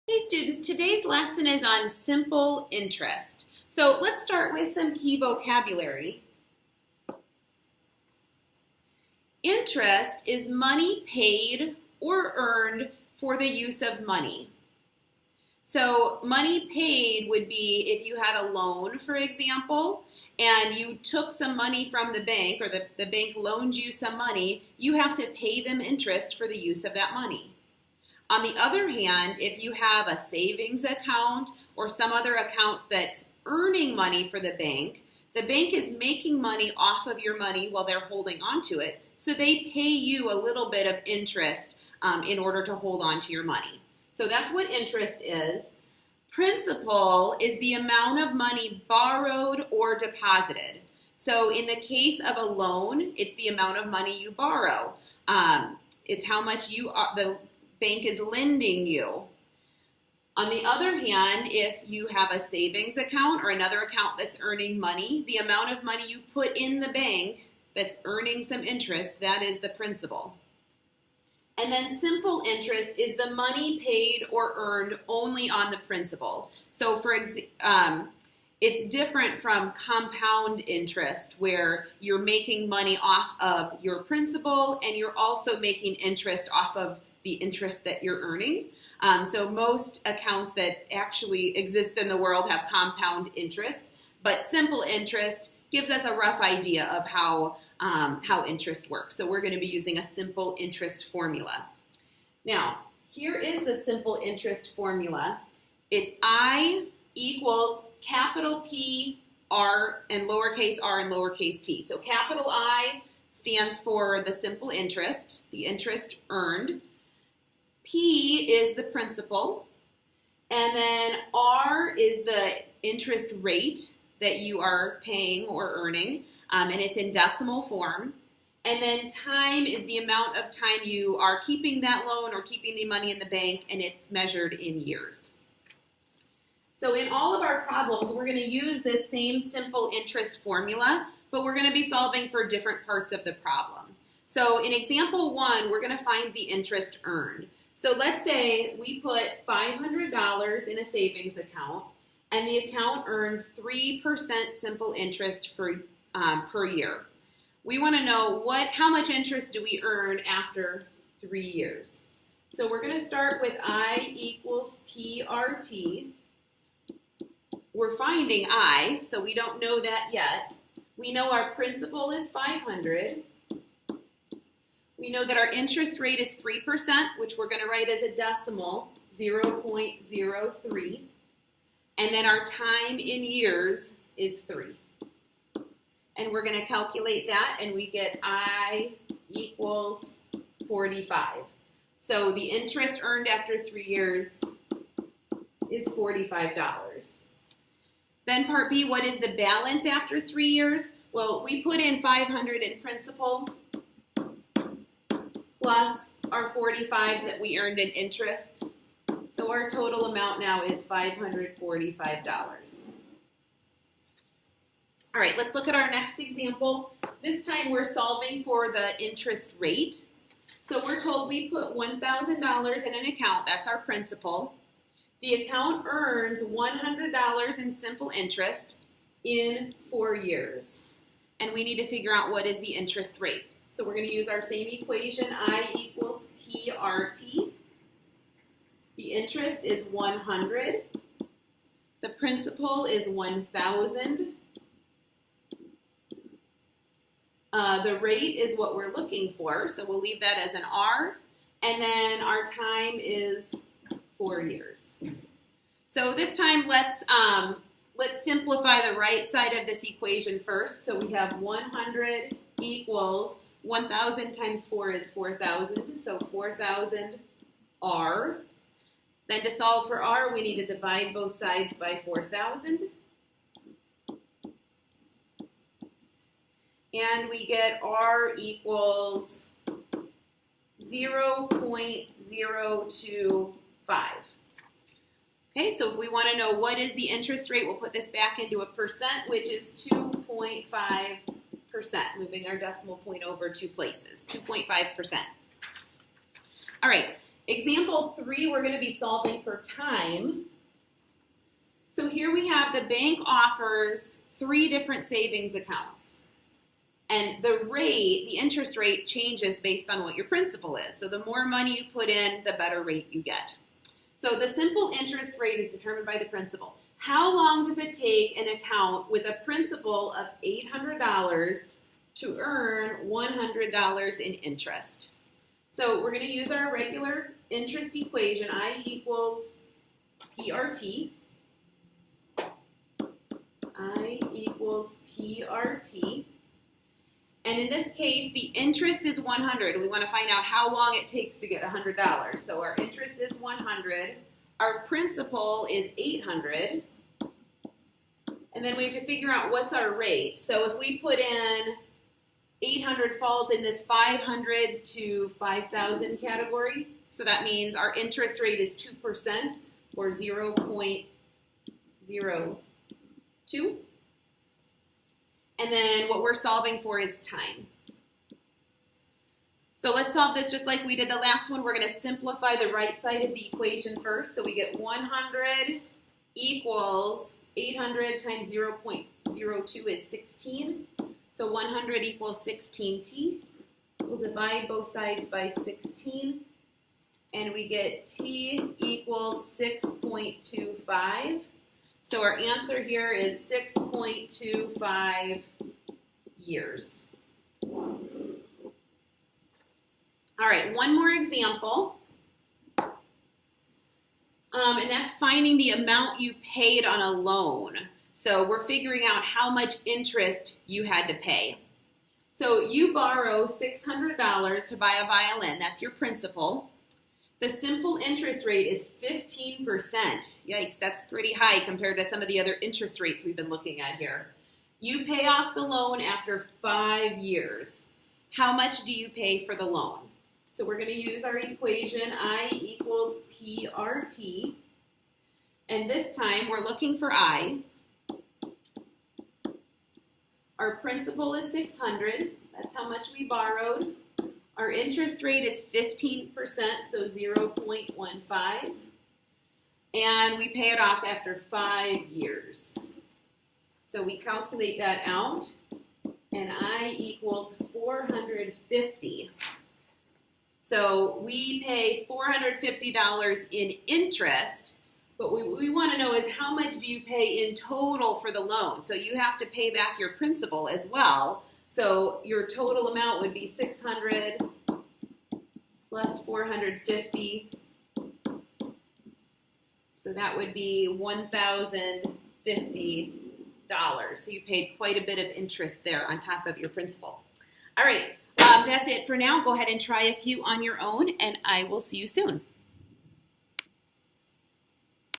Hey students, today's lesson is on simple interest. So let's start with some key vocabulary. Interest is money paid or earned for the use of money. So money paid would be if you had a loan, for example, and you took some money from the bank or the bank loaned you some money, you have to pay them interest for the use of that money. On the other hand, if you have a savings account or some other account that's earning money for the bank is making money off of your money while they're holding on to it, so they pay you a little bit of interest in order to hold on to your money. So that's what interest is. Principal is the amount of money borrowed or deposited. So in the case of a loan, it's the amount of money you borrow. It's how much the bank is lending you. On the other hand, if you have a savings account or another account that's earning money, the amount of money you put in the bank that's earning some interest, that is the principal. And then simple interest is the money paid or earned only on the principal. So it's different from compound interest where you're making money off of your principal and you're also making interest off of the interest that you're earning. So most accounts that actually exist in the world have compound interest, but simple interest gives us a rough idea of how interest works. So we're going to be using a simple interest formula. Now, here is the simple interest formula. It's I equals capital P R and lowercase t. So capital I stands for the simple interest, the interest earned. P is the principal, and then R is the interest rate that you are paying or earning, and it's in decimal form. And then time is the amount of time you are keeping that loan or keeping the money in the bank, and it's measured in years. So in all of our problems, we're going to use this same simple interest formula, but we're going to be solving for different parts of the problem. So in example 1, we're going to find the interest earned. So let's say we put $500 in a savings account, and the account earns 3% simple interest per year. We want to know how much interest do we earn after 3 years. So we're going to start with I equals PRT. We're finding I, so we don't know that yet. We know our principal is 500. We know that our interest rate is 3%, which we're going to write as a decimal, 0.03. And then our time in years is 3. And we're going to calculate that, and we get I equals 45. So the interest earned after 3 years is $45. Then part B, what is the balance after 3 years? Well, we put in 500 in principal, plus our 45 that we earned in interest. So our total amount now is $545. All right, let's look at our next example. This time we're solving for the interest rate. So we're told we put $1,000 in an account, that's our principal. The account earns $100 in simple interest in 4 years. And we need to figure out what is the interest rate. So we're going to use our same equation, I equals PRT. The interest is 100. The principal is 1,000. The rate is what we're looking for, so we'll leave that as an R. And then our time is 4 years. So this time, let's simplify the right side of this equation first. So we have 100 equals 1,000 times 4 is 4,000, so 4,000 R. Then to solve for R, we need to divide both sides by 4,000. And we get R equals 0.025. Okay, so if we want to know what is the interest rate, we'll put this back into a percent, which is 2.5%, moving our decimal point over 2 places, 2.5%. All right, Example 3, we're going to be solving for time. So here we have the bank offers 3 different savings accounts. And the interest rate changes based on what your principal is. So the more money you put in, the better rate you get. So the simple interest rate is determined by the principal. How long does it take an account with a principal of $800 to earn $100 in interest? So we're going to use our regular interest equation, I equals PRT. I equals PRT. And in this case, the interest is 100. We want to find out how long it takes to get $100. So our interest is 100. Our principal is 800. And then we have to figure out what's our rate. So if we put in 800 falls in this 500 to 5,000 category. So that means our interest rate is 2% or 0.02. And then what we're solving for is time. So let's solve this just like we did the last one. We're going to simplify the right side of the equation first. So we get 100 equals 800 times 0.02 is 16. So 100 equals 16t. We'll divide both sides by 16. And we get t equals 6.25. So our answer here is 6.25 years. All right, one more example. And that's finding the amount you paid on a loan. So we're figuring out how much interest you had to pay. So you borrow $600 to buy a violin. That's your principal. The simple interest rate is 15%. Yikes, that's pretty high compared to some of the other interest rates we've been looking at here. You pay off the loan after 5 years. How much do you pay for the loan? So we're going to use our equation, I equals PRT. And this time we're looking for I. Our principal is 600. That's how much we borrowed. Our interest rate is 15%, so 0.15. And we pay it off after 5 years. So we calculate that out, and I equals 450. So we pay $450 in interest, but what we want to know is how much do you pay in total for the loan? So you have to pay back your principal as well. So your total amount would be 600 plus 450. So that would be $1,050. So you paid quite a bit of interest there on top of your principal. All right, that's it for now. Go ahead and try a few on your own, and I will see you soon.